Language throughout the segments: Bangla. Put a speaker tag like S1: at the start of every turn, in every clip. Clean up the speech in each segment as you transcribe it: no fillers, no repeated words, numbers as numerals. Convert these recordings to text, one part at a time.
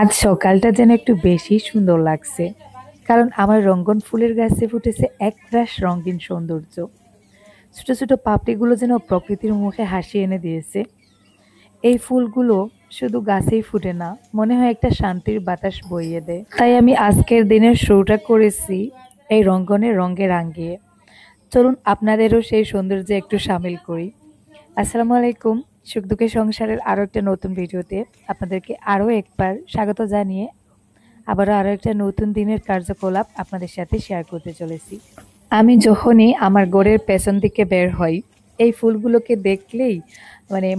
S1: আজ সকালটা যেন একটু বেশি সুন্দর লাগছে, কারণ আমার রঙ্গন ফুলের গাছে ফুটেছে একরাশ রঙিন সৌন্দর্য। ছোট ছোট পাপড়িগুলো যেন প্রকৃতির মুখে হাসি এনে দিয়েছে। এই ফুলগুলো শুধু গাছেই ফুটে না, মনে হয় একটা শান্তির বাতাস বইয়ে দেয়। তাই আমি আজকের দিনের শুরুটা করেছি এই রঙ্গনের রঙে রাঙিয়ে। চলুন আপনাদেরও সেই সৌন্দর্যে একটু সামিল করি। আসসালামু আলাইকুম। সুখ দুঃখের সংসারের আরো একটা নতুন ভিডিওতে আপনাদেরকে আরো একবার স্বাগত জানিয়ে আবারও আরো একটা নতুন দিনের কার্যকলাপ আপনাদের সাথে শেয়ার করতে চলেছি। আমি যখনই আমার ঘরের পেছন দিকে বের হই, এই ফুলগুলোকে দেখলেই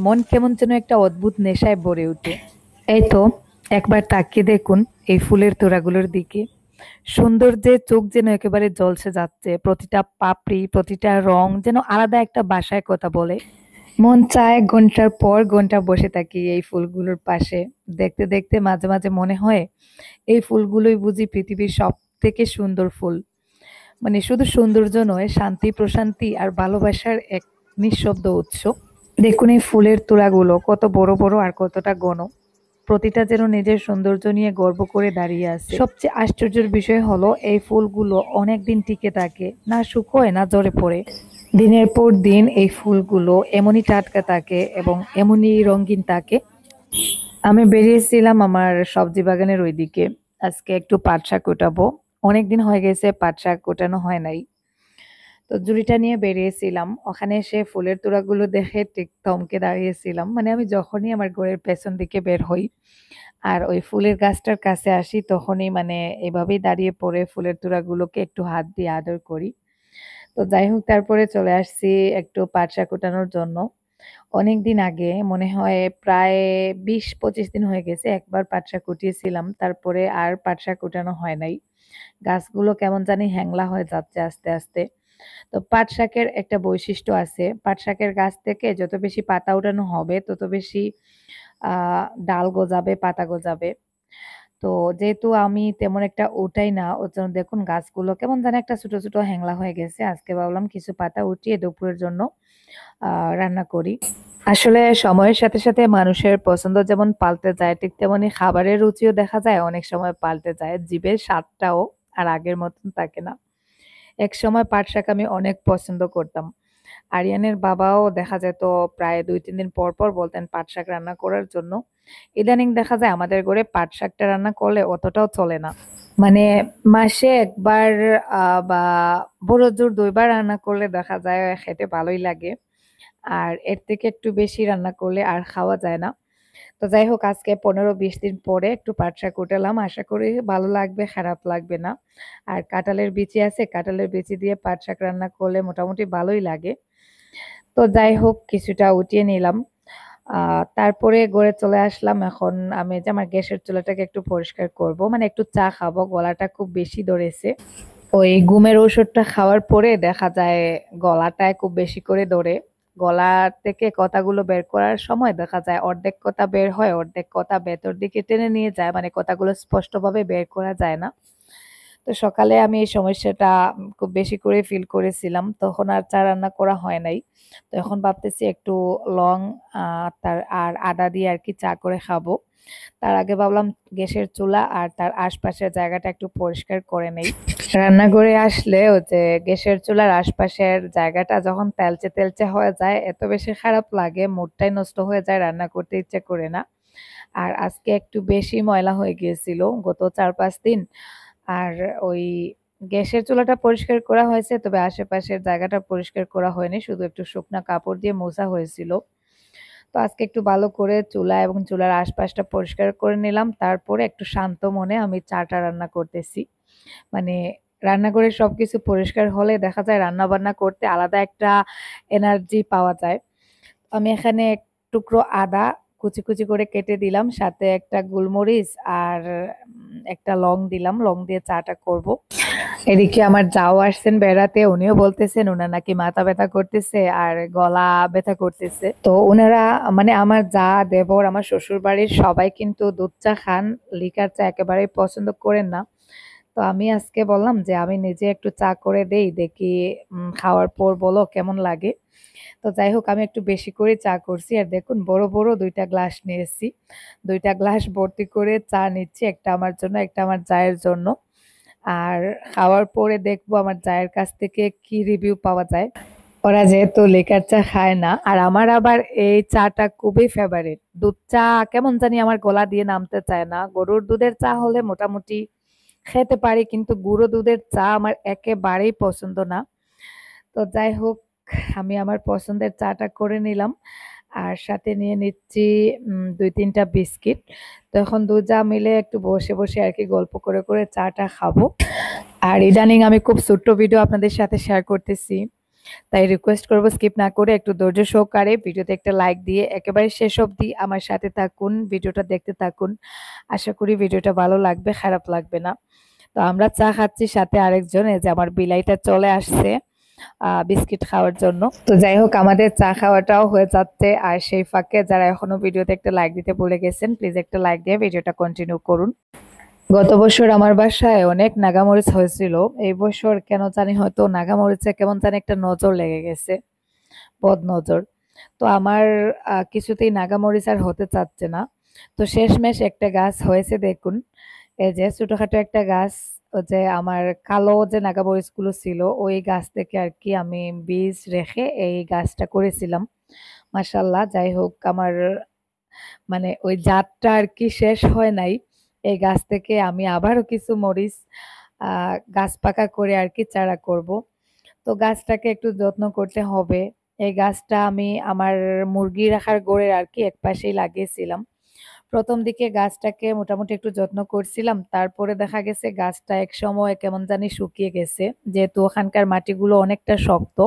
S1: মন কেমন যেন একটা অদ্ভুত নেশায় ভরে ওঠে। এই তো, একবার তাকিয়ে দেখুন এই ফুলের তোড়াগুলোর দিকে। সৌন্দর্যে চোখ যেন একেবারে ঝলসে যাচ্ছে, প্রতিটা পাপড়ি প্রতিটা রং যেন আলাদা একটা ভাষায় কথা বলে। মন চায় ঘন্টার পর ঘন্টা বসে থাকি এই ফুলগুলোর পাশে। দেখতে দেখতে মাঝে মাঝে মনে হয় এই ফুলগুলোই বুঝি পৃথিবীর সব থেকে সুন্দর ফুল। শুধু সৌন্দর্য নয়, শান্তি প্রশান্তি আর ভালোবাসার এক নিঃশব্দ উৎস। দেখুন এই ফুলের তোড়াগুলো কত বড় বড় আর কতটা ঘন। প্রতিটা যেন নিজের সৌন্দর্য নিয়ে গর্ব করে দাঁড়িয়ে আছে। সবচেয়ে আশ্চর্যের বিষয় হলো এই ফুলগুলো অনেক দিন টিকে থাকে, না শুকোয় না ঝরে পড়ে। দিনের পর দিন এই ফুলগুলো এমনই টাটকা থাকে এবং এমনই রঙিন থাকে। আমি বেরিয়েছিলাম আমার সবজি বাগানের ওইদিকে। আজকে একটু পাট শাক কোটাবো। অনেকদিন হয়ে গেছে পাট শাক কোটানো হয় নাই। তো ঝুড়িটা নিয়ে বেরিয়েছিলাম। ওখানে এসে ফুলের তোড়াগুলো দেখে ঠিক থমকে দাঁড়িয়েছিলাম। আমি যখনই আমার ঘরের পেছন দিকে বের হই আর ওই ফুলের গাছটার কাছে আসি, তখনই এভাবেই দাঁড়িয়ে পড়ে ফুলের তোড়াগুলোকে একটু হাত দিয়ে আদর করি। তো যাই হোক, তারপরে চলে আসছি একটু পাট শাক কোটানোর জন্য। অনেকদিন আগে, মনে হয় প্রায় ২০-২৫ দিন হয়ে গেছে, একবার পাট শাক কুটিয়েছিলাম। তারপরে আর পাট শাক কুটানো হয় নাই। গাছগুলো কেমন জানি হ্যাংলা হয়ে যাচ্ছে আস্তে আস্তে। তো পাট শাকের একটা বৈশিষ্ট্য আছে, পাট শাকের গাছ থেকে যত বেশি পাতা উঠানো হবে তত বেশি ডাল গজাবে, পাতা গজাবে। তো যেহেতু আমি তেমন একটা ওঠাই না, ওর জন্য দেখুন গাছগুলো কেমন জানি একটা ছোট ছোট হ্যাংলা হয়ে গেছে। আজকে ভাবলাম কিছু পাতা উঠিয়ে দুপুরের জন্য রান্না করি। আসলে সময়ের সাথে সাথে মানুষের পছন্দ যেমন পাল্টে যায়, ঠিক তেমনি খাবারের রুচিও দেখা যায় অনেক সময় পাল্টে যায়। জিভের স্বাদটাও আর আগের মতন থাকে না। একসময় পাট শাক আমি অনেক পছন্দ করতাম। আরিয়ানের বাবাও দেখা যেত প্রায় ২-৩ দিন পর পর বলতেন পাট শাক রান্না করার জন্য। ইদানিং দেখা যায় আমাদের ঘরে পাট শাকটা রান্না করলে অতটাও চলে না। মানে মাসে ১ বার বা বড় জোর ২ বার রান্না করলে দেখা যায় খেতে ভালোই লাগে। আর এর থেকে একটু বেশি রান্না করলে আর খাওয়া যায় না। তো যাই হোক, আজকে ১৫-২০ দিন পরে একটু পাট শাক উঠালাম। আশা করি ভালো লাগবে, খারাপ লাগবে না। আর কাঁঠালের বিচি আছে, কাঁঠালের বিচি দিয়ে পাট শাক রান্না করলে মোটামুটি ভালোই লাগে। তো যাই হোক, কিছুটা উঠিয়ে নিলাম। তারপরে ঘরে চলে আসলাম। এখন আমি এই যে আমার গ্যাসের চুলাটাকে একটু পরিষ্কার করব। একটু চা খাবো, গলাটা খুব বেশি ধরেছে। ওই ঘুমের ওষুধটা খাওয়ার পরে দেখা যায় গলাটায় খুব বেশি করে ধরে। গলা থেকে কথাগুলো বের করার সময় দেখা যায় অর্ধেক কথা বের হয়, অর্ধেক কথা ভেতর দিকে টেনে নিয়ে যায়। কথাগুলো স্পষ্টভাবে বের করা যায় না। তো সকালে আমি এই সমস্যাটা খুব বেশি করে ফিল করেছিলাম। তখন আর চা রান্না করা হয় নাই। তো এখন ভাবতেছি একটু লং তার আর আদা দিয়ে আরকি চা করে খাবো। তার আগে ভাবলাম গ্যাসের চুলা আর তার আশপাশের জায়গাটা একটু পরিষ্কার করে নেই। রান্নাঘরে আসলে ওই যে গ্যাসের চুলার আশপাশের জায়গাটা যখন তেলচে তেলচে হয়ে যায়, এত বেশি খারাপ লাগে, মুডটাই নষ্ট হয়ে যায়, রান্না করতে ইচ্ছে করে না। আর আজকে একটু বেশি ময়লা হয়ে গিয়েছিল গত ৪-৫ দিন। আর ওই গ্যাসের চুলাটা পরিষ্কার করা হয়েছে, তবে আশেপাশের জায়গাটা পরিষ্কার করা হয়নি, শুধু একটু শুকনা কাপড় দিয়ে মোছা হয়েছিল। তো আজকে একটু ভালো করে চুলা এবং চুলার আশপাশটা পরিষ্কার করে নিলাম। তারপরে একটু শান্ত মনে আমি চাটা রান্না করতেছি। মানে রান্নাঘরের সবকিছু পরিষ্কার হলে দেখা যায় রান্না-বান্না করতে আলাদা একটা এনার্জি পাওয়া যায়। আমি এখানে এক টুকরো আদা কুচি কুচি করে কেটে দিলাম, সাথে একটা গোলমরিচ আর একটা লং দিলাম। লং দিয়ে চাটা করব। এদিকে আমার যাও আসছেন বেড়াতে, উনিও বলতেছেন উনার নাকি মাথা ব্যথা করতেছে আর গলা ব্যথা করতেছে। তো উনারা আমার যা, দেবর, আমার শ্বশুর বাড়ির সবাই কিন্তু দুধ চা খান, লিকার চা একেবারেই পছন্দ করেন না। তো আমি আজকে বললাম যে আমি নিজে একটু চা করে দেই, দেখি খাওয়ার পর বলো কেমন লাগে। তো যাই হোক আমি একটু বেশি করে চা করছি, আর দেখুন বড় বড় 2টা গ্লাস নিয়েছি, 2টা গ্লাস ভর্তি করে চা নিচ্ছি, একটা আমার জন্য একটা আমার জায়ের জন্য। আর খাওয়ার পরে দেখবো আমার জায়ের কাছ থেকে কি রিভিউ পাওয়া যায়। ওরা যেহেতু লিকার চা খায় না, আর আমার আবার এই চাটা খুবই ফেভারিট। দুধ চা কেমন জানি আমার গলা দিয়ে নামতে চায় না। গরুর দুধের চা হলে মোটামুটি খেতে পারি, কিন্তু গুঁড়ো দুধের চা আমার একেবারেই পছন্দ না। তো যাই হোক, আমি আমার পছন্দের চাটা করে নিলাম, আর সাথে নিয়ে নিচ্ছি 2-3টা বিস্কিট। তো এখন যা মিলে একটু বসে বসে আর কি গল্প করে করে চাটা খাবো। আর ইদানিং আমি খুব ছোট্ট ভিডিও আপনাদের সাথে শেয়ার করতেছি, তাই রিকোয়েস্ট করবো স্কিপ না করে একটু ধৈর্য সহকারে ভিডিওতে একটা লাইক দিয়ে একেবারে শেষ অবধি আমার সাথে থাকুন, ভিডিওটা দেখতে থাকুন। আশা করি ভিডিওটা ভালো লাগবে, খারাপ লাগবে না। তো আমরা চা খাচ্ছি, সাথে আরেকজন, এই যে আমার বিলাইটা চলে আসছে বিস্কিট খাওয়ার জন্য। তো যাই হোক, আমাদের চা খাওয়াটাও হয়ে যাচ্ছে, আর সেই ফাঁকে যারা এখনো ভিডিওতে একটা লাইক দিতে ভুলে গেছেন, প্লিজ একটা লাইক দিয়ে ভিডিওটা কন্টিনিউ করুন। গত বছর আমার বাসায় অনেক নাগামরিচ হয়েছিল, এই বছর কেন জানি হয়তো নাগামরিচে কেমন জানি একটা নজর লেগে গেছে, বদ নজর। তো আমার কিছুতেই নাগামরিচ আর হতে চাচ্ছে না। তো শেষমেশ একটা গাছ হয়েছে, দেখুন এই যে ছোটখাটো একটা গাছ। ও যে আমার কালো যে নাগামরিচ গুলো ছিল, ওই গাছ থেকে আর কি আমি বীজ রেখে এই গাছটা করেছিলাম। মাশাল্লাহ, যাই হোক আমার মানে ওই জাতটা আর কি শেষ হয় নাই। এই গাছ থেকে আমি আবারও কিছু মরিচ গাছ পাকা করে আর কি চারা করব। তো গাছটাকে একটু যত্ন করতে হবে। এই গাছটা আমি আমার মুরগি রাখার ঘরের আর কি এক পাশেই লাগিয়েছিলাম। প্রথম দিকে গাছটাকে মোটামুটি একটু যত্ন করছিলাম, তারপরে দেখা গেছে গাছটা এক সময় কেমন জানি শুকিয়ে গেছে, যেহেতু ওখানকার মাটিগুলো অনেকটা শক্ত।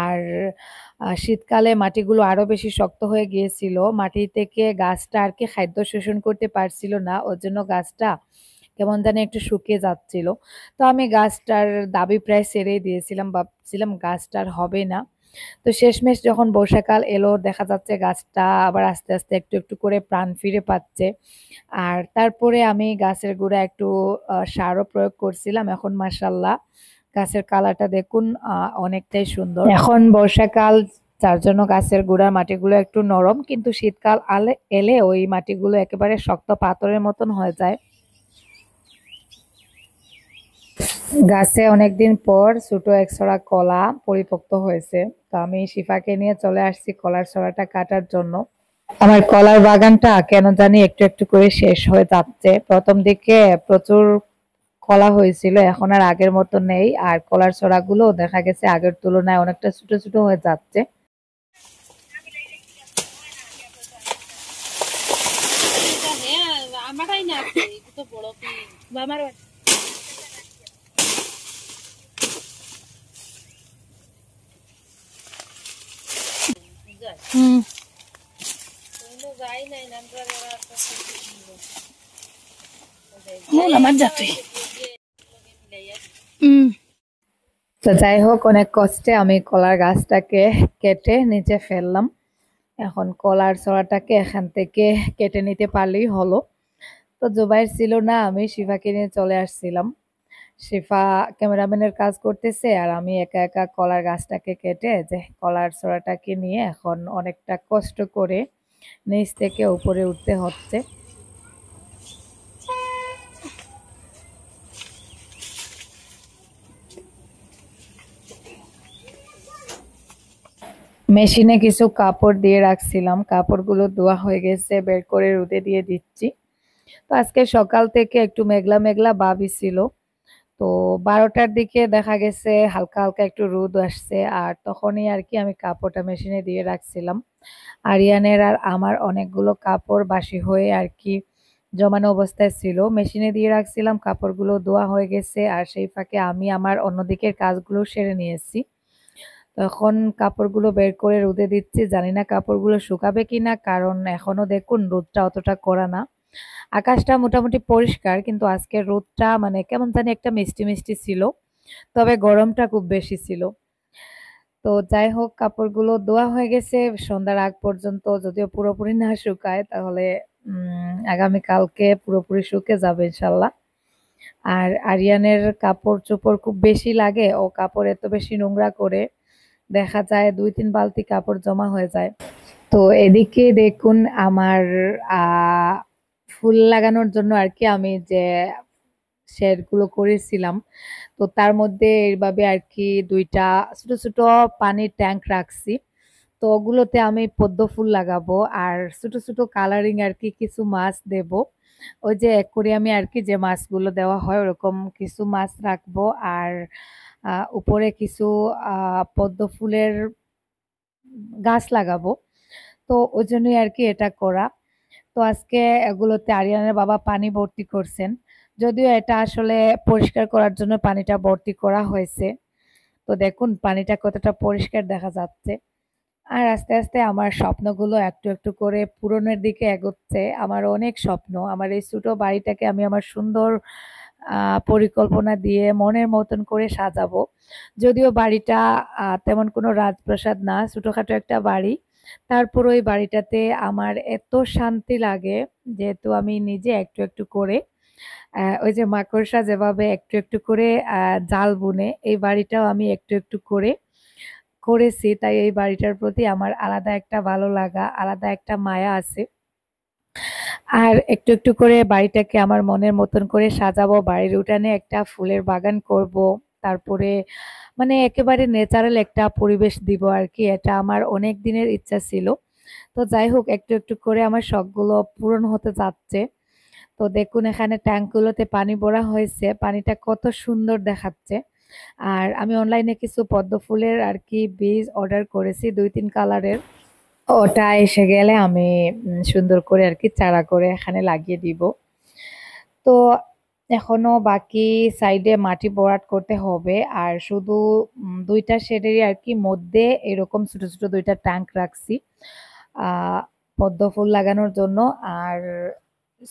S1: আর শীতকালে মাটিগুলো আরো বেশি শক্ত হয়ে গিয়েছিল, মাটি থেকে গাছটা আর কি খাদ্য শোষণ করতে পারছিল না, ওর জন্য গাছটা কেমন জানি একটু শুকিয়ে যাচ্ছিল। তো আমি গাছটার দাবি প্রায় ছেড়েই দিয়েছিলাম, ভাবছিলাম গাছটার হবে না। তো শেষমেশ যখন বর্ষাকাল এলো, দেখা যাচ্ছে গাছটা আবার আস্তে আস্তে একটু একটু করে প্রাণ ফিরে পাচ্ছে। আর তারপরে আমি গাছের গোড়ায় একটু সারও প্রয়োগ করছিলাম। এখন মাশাল্লাহ গাছের কালারটা দেখুন, অনেকটাই সুন্দর। এখন বর্ষাকাল, যার জন্য গাছের গোড়ার মাটিগুলো একটু নরম, কিন্তু শীতকাল এলে ওই মাটিগুলো একেবারে শক্ত পাথরের মতন হয়ে যায়। গাছে অনেকদিন পর ছোট এক ছড়া কলা পরিপক্ত হয়েছে। তো আমি শিফাকে নিয়ে চলে আসছি কলার ছড়াটা কাটার জন্য। আমার কলার বাগানটা কেন জানি একটু একটু করে শেষ হয়ে যাচ্ছে। প্রথম দিকে প্রচুর কলা হয়েছিল, এখন আর আগের মতো নেই, আর কলার ছড়াগুলো দেখা গেছে আগের তুলনায় অনেকটা ছোট ছোট হয়ে যাচ্ছে। হুম, তো যাই হোক, অনেক কষ্টে আমি কলার গাছটাকে কেটে নিচে ফেললাম। এখন কলার ছড়াটাকে এখান থেকে কেটে নিতে পারলেই হলো। তো জুবাইর ছিল না, আমি শিফাকে নিয়ে চলে আসছিলাম। শিফা ক্যামেরাম্যানের কাজ করতেছে, আর আমি একা একা কলার গাছটাকে কেটে যে কলার ছড়াটাকে নিয়ে এখন অনেকটা কষ্ট করে নিচ থেকে উপরে উঠতে হচ্ছে। মেশিনে কিছু কাপড় দিয়ে রাখছিলাম, কাপড়গুলো ধোয়া হয়ে গেছে, বের করে রোদে দিয়ে দিচ্ছি। তো আজকে সকাল থেকে একটু মেঘলা মেঘলা ভাবই ছিল। তো 12টার দিকে দেখা গেছে হালকা হালকা একটু রোদ আসছে, আর তখনই আর কি আমি কাপড়টা মেশিনে দিয়ে রাখছিলাম। আরিয়ানের আর আমার অনেকগুলো কাপড় বাসি হয়ে আর কি জমানো অবস্থায় ছিল, মেশিনে দিয়ে রাখছিলাম, কাপড়গুলো ধোয়া হয়ে গেছে, আর সেই ফাঁকে আমি আমার অন্যদিকের কাজগুলো সেরে নিয়েছি। তখন কাপড়গুলো বের করে রোদে দিচ্ছি, জানি না কাপড়গুলো শুকাবে কিনা, কারণ এখনো দেখুন রোদটা অতটা কড়া না। আকাশটা মোটামুটি পরিষ্কার, কিন্তু আজকের রোদটা মানে কেমন জানি একটা মিষ্টি মিষ্টি ছিল, তবে গরমটা খুব বেশি ছিল। তো যাই হোক, কাপড়গুলো ধোয়া হয়ে গেছে সন্ধ্যার আগ পর্যন্ত, যদিও পুরোপুরি না শুকায় তাহলে আগামীকালকে পুরোপুরি শুকে যাবে ইনশাল্লাহ। আর আরিয়ানের কাপড় চোপড় খুব বেশি লাগে, ও কাপড় এত বেশি নোংরা করে, দেখা যায় 2-3 বালতি কাপড় জমা হয়ে যায়। তো এদিকে দেখুন আমার আহ ফুল লাগানোর জন্য আর কি আমি যে শেড গুলো করেছিলাম, তো তার মধ্যে এইভাবে আর কি 2টা ছোট ছোট পানির ট্যাঙ্ক রাখছি। তো ওগুলোতে আমি পদ্ম ফুল লাগাবো আর ছোট ছোট কালারিং আর কি কিছু মাছ দেব। ওই যে অ্যাকুরিয়ামে আর কি যে মাছগুলো দেওয়া হয় ওরকম কিছু মাছ রাখবো। আর উপরে কিছু পদ্ম ফুলের গাছ লাগাবো। তো ওই জন্যই আর কি এটা করা। তো আজকে এগুলোতে আরিয়ানের বাবা পানি ভর্তি করছেন, যদিও এটা আসলে পরিষ্কার করার জন্য পানিটা ভর্তি করা হয়েছে। তো দেখুন পানিটা কতটা পরিষ্কার দেখা যাচ্ছে। আর আস্তে আস্তে আমার স্বপ্নগুলো একটু একটু করে পূরণের দিকে এগোচ্ছে। আমার অনেক স্বপ্ন, আমার এই ছোট বাড়িটাকে আমি আমার সুন্দর পরিকল্পনা দিয়ে মনের মতন করে সাজাবো। যদিও বাড়িটা তেমন কোনো রাজপ্রাসাদ না, ছোটখাটো একটা বাড়ি। তারপর ওই বাড়িটাতে আমার এত শান্তি লাগে, যেহেতু আমি নিজে একটু একটু করে ওই যে মাকড়সা যেভাবে একটু একটু করে জাল বুনে, এই বাড়িটাও আমি একটু একটু করে করেছি। তাই এই বাড়িটার প্রতি আমার আলাদা একটা ভালো লাগা, আলাদা একটা মায়া আছে। আর একটু একটু করে বাড়িটাকে আমার মনের মতন করে সাজাবো, বাড়ির উঠানে একটা ফুলের বাগান করব। তারপরে মানে একেবারে ন্যাচারাল একটা পরিবেশ দিব আর কি, এটা আমার অনেক দিনের ইচ্ছা ছিল। তো যাই হোক একটু একটু করে আমার শখগুলো পূরণ হতে যাচ্ছে। তো দেখুন এখানে ট্যাঙ্কগুলোতে পানি ভরা হয়েছে, পানিটা কত সুন্দর দেখাচ্ছে। আর আমি অনলাইনে কিছু পদ্ম ফুলের আর কি বীজ অর্ডার করেছি 2-3 কালারের। ওটা এসে গেলে আমি সুন্দর করে আর কি চারা করে এখানে লাগিয়ে দিব। তো এখনো বাকি সাইডে মাটি ভরাট করতে হবে। আর শুধু 2টা শেডেরই আর কি মধ্যে এরকম ছোট ছোট 2টা ট্যাঙ্ক রাখছি আহ পদ্ম ফুল লাগানোর জন্য। আর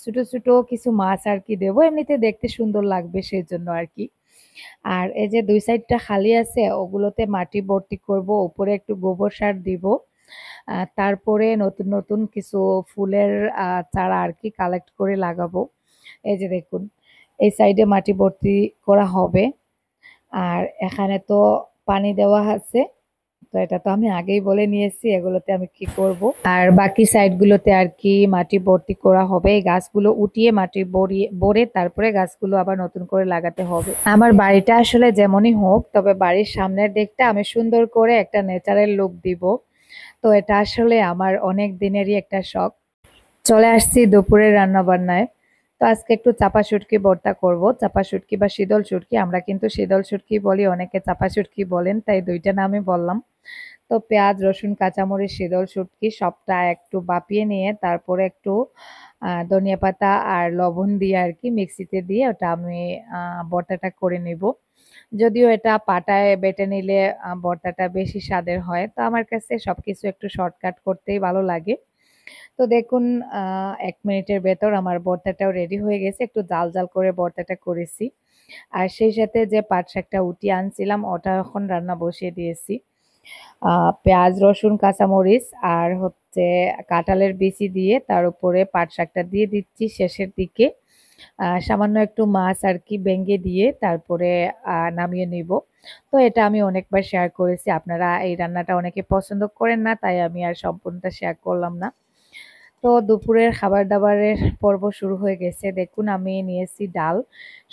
S1: ছোট ছোট কিছু মাছ আর কি দেবো, এমনিতে দেখতে সুন্দর লাগবে সেই জন্য আর কি। আর এই যে 2 সাইডটা খালি আছে ওগুলোতে মাটি ভর্তি করব, উপরে একটু গোবর সার দিব। তারপরে নতুন নতুন কিছু ফুলের চারা আর কি কালেক্ট করে লাগাবো। এই যে দেখুন এই সাইডে মাটি ভর্তি করা হবে। আর এখানে তো পানি দেওয়া আছে, তো এটা তো আমি আগেই বলে নিয়েছি এগুলোতে আমি কি করব। আর বাকি সাইডগুলোতে আর কি মাটি ভর্তি করা হবে, এই গাছগুলো উঠিয়ে মাটি ভরে তারপরে গাছগুলো আবার নতুন করে লাগাতে হবে। আমার বাড়িটা আসলে যেমনই হোক, তবে বাড়ির সামনের দিকটা আমি সুন্দর করে একটা ন্যাচারাল লুক দিব। তো এটা আসলে আমার অনেক দিনেরই একটা শখ। চলে আসছি দুপুরের রান্না বান্নায়। তো আজকে একটু চাপা শুটকি ভর্তা করব। চাপা শুটকি বা শীতল শুটকি, আমরা কিন্তু শীতল শুটকি বলি, অনেকে চাপা শুটকি বলেন, তাই 2টা নামই বললাম। তো পেঁয়াজ রসুন কাঁচামরিচ শীতল শুটকি সবটা একটু বাপিয়ে নিয়ে তারপরে একটু ধনিয়া পাতা আর লবণ দিয়ে আর কি মিক্সিতে দিয়ে ওটা আমি ভর্তাটা করে নিব। যদিও এটা পাটায় বেটে নিলে ভর্তাটা বেশি স্বাদের হয়, তো আমার কাছে সবকিছু একটু শর্টকাট করতেই ভালো লাগে। তো দেখুন 1 মিনিটের ভেতর আমার ভর্তাটাও রেডি হয়ে গেছে, একটু জাল জাল করে ভর্তাটা করেছি। আর সেই সাথে যে পাট শাকটা উঠিয়ে আনছিলাম ওটা এখন রান্না বসিয়ে দিয়েছি। পেঁয়াজ রসুন কাঁচামরিচ আর হচ্ছে কাঁঠালের বিচি দিয়ে তার উপরে পাট শাকটা দিয়ে দিচ্ছি শেষের দিকে। সামান্য একটু মাছ আর কি ভেঙে দিয়ে তারপরে নামিয়ে নিব। তো এটা আমি অনেকবার শেয়ার করেছি, আপনারা এই রান্নাটা অনেকে পছন্দ করেন না, তাই আমি আর সম্পূর্ণটা শেয়ার করলাম না। তো দুপুরের খাবার দাবারের পর্ব শুরু হয়ে গেছে। দেখুন আমি নিয়েছি ডাল,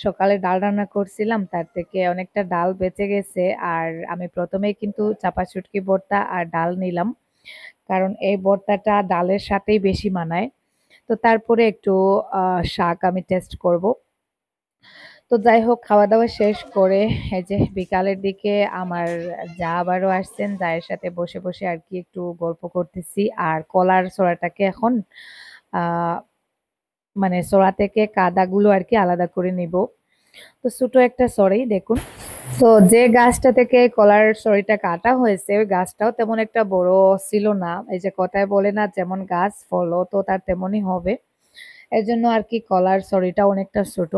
S1: সকালে ডাল রান্না করছিলাম তার থেকে অনেকটা ডাল বেঁচে গেছে। আর আমি প্রথমেই কিন্তু চাপা শুটকি ভর্তা আর ডাল নিলাম, কারণ এই ভর্তাটা ডালের সাথেই বেশি মানায়। তো তারপরে একটু শাক আমি টেস্ট করব। তো যাই হোক খাওয়া দাওয়া শেষ করে এই যে বিকালের দিকে আমার যা আবারও আসছেন, যায়ের সাথে বসে বসে আর কি একটু গল্প করতেছি। আর কলার ছোড়াটাকে এখন আহ মানে ছোড়া থেকে কাদাগুলো আর কি আলাদা করে নিব। তো ছোট একটা সরি দেখুন, তো যে গাছটা থেকে কলার সরিটা কাটা হয়েছে ওই গাছটাও তেমন একটা বড় ছিল না। এই যে কথায় বলে না, যেমন গাছ ফলও তো তার তেমনই হবে। এর জন্য আর কি কলার সরিটা অনেকটা ছোট।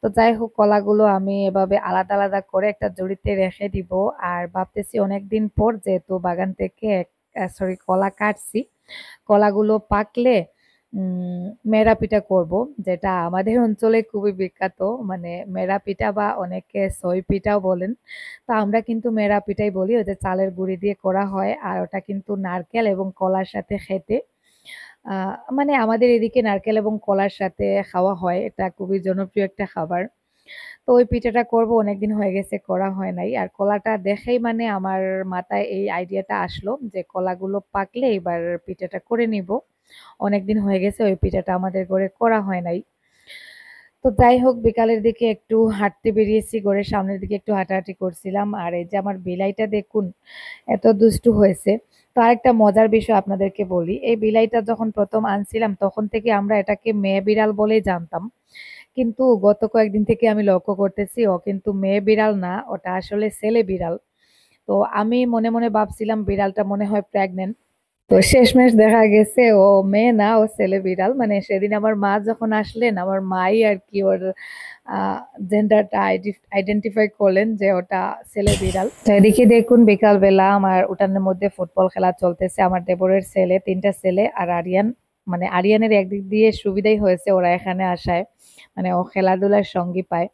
S1: তো যাই হোক কলাগুলো আমি এভাবে আলাদা আলাদা করে একটা ঝুড়িতে রেখে দিব। আর ভাবতেছি অনেকদিন পর যেহেতু বাগান থেকে সরি কলা কাটছি, কলাগুলো পাকলে মেরা পিঠা করব, যেটা আমাদের অঞ্চলে খুবই বিখ্যাত। মানে মেরা পিঠা বা অনেকে সই পিঠাও বলেন। তো আমরা কিন্তু মেরা পিঠাই বলি। ওই যে চালের গুঁড়ি দিয়ে করা হয় আর ওটা কিন্তু নারকেল এবং কলার সাথে খেতে আ মানে আমাদের এদিকে নারকেল এবং কলার সাথে খাওয়া হয়। এটা খুবই জনপ্রিয় একটা খাবার। তো ওই পিঠাটা করব, অনেকদিন হয়ে গেছে করা হয় নাই। আর কলাটা দেখেই মানে আমার মাথায় এই আইডিয়াটা আসলো যে কলাগুলো পাকলে এবার পিঠাটা করে নিব। অনেকদিন হয়ে গেছে ওই পিঠাটা আমাদের ঘরে করা হয় নাই। তো যাই হোক, বিকালের দিকে একটু হাঁটতে বেরিয়েছি, ঘরের সামনের দিকে একটু হাঁটাহাঁটি করছিলাম। আর এই যে আমার বিলাইটা দেখুন, এত দুষ্টু হয়েছে। তো আরেকটা মজার বিষয় আপনাদেরকে বলি, এই বিলাইটা যখন প্রথম আনছিলাম তখন থেকে আমরা এটাকে মেয়ে বিড়াল বলেই জানতাম। কিন্তু গত কয়েকদিন থেকে আমি লক্ষ্য করতেছি ও কিন্তু মেয়ে বিড়াল না, ওটা আসলে ছেলে বিড়াল। তো আমি মনে মনে ভাবছিলাম বিড়ালটা মনে হয় প্রেগনেন্ট। তো শেষমেশ দেখা গেছে ও মেয়ে না, ও ছেলে বিড়াল। মানে সেদিন আমার মা যখন আসলেন, আমার মাই আর কি ওর জেন্ডারটা আইডেন্টিফাই করলেন যে ওটা ছেলে বিড়াল। তো এদিকে দেখুন বিকাল বেলা আমার উঠানের মধ্যে ফুটবল খেলা চলতেছে। আমার দেবরের ছেলে, ৩টা ছেলে আর আরিয়ান। মানে আরিয়ানের একদিক দিয়ে সুবিধাই হয়েছে ওরা এখানে আসায়, মানে ও খেলাধুলার সঙ্গী পায়।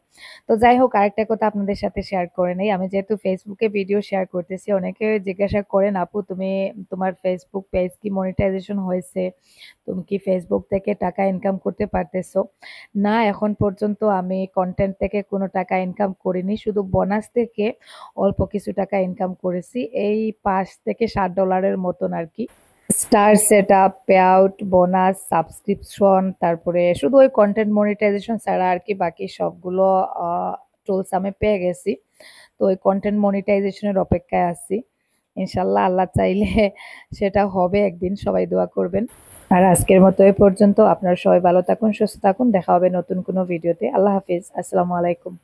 S1: তো যাই হোক, আরেকটা কথা আপনাদের সাথে শেয়ার করে নেই। আমি যেহেতু ফেসবুকে ভিডিও শেয়ার করতেছি, অনেকে জিজ্ঞাসা করেন, আপু তুমি তোমার ফেসবুক পেজ কি মনিটাইজেশন হয়েছে? তুমি কি ফেসবুক থেকে টাকা ইনকাম করতে পারতেছো? না, এখন পর্যন্ত আমি কন্টেন্ট থেকে কোনো টাকা ইনকাম করিনি। শুধু বোনাস থেকে অল্প কিছু টাকা ইনকাম করেছি। এই $5 থেকে $7 মতন আরকি। Star setup, payout, bonus, subscription, তারপরে শুধু ওই কন্টেন্ট মনিটাইজেশন ছাড়া আরকি বাকি সবগুলো আ টুলস আমি পেয়ে গেছি। তো ওই কন্টেন্ট মনিটাইজেশনের অপেক্ষায় আছি। ইনশাআল্লাহ আল্লাহ চাইলে সেটা হবে একদিন। সবাই দোয়া করবেন। আর আজকের মতো এ পর্যন্ত। আপনারা সবাই ভালো থাকুন, সুস্থ থাকুন। দেখা হবে নতুন কোনো ভিডিওতে। আল্লাহ হাফিজ। আসসালামু আলাইকুম।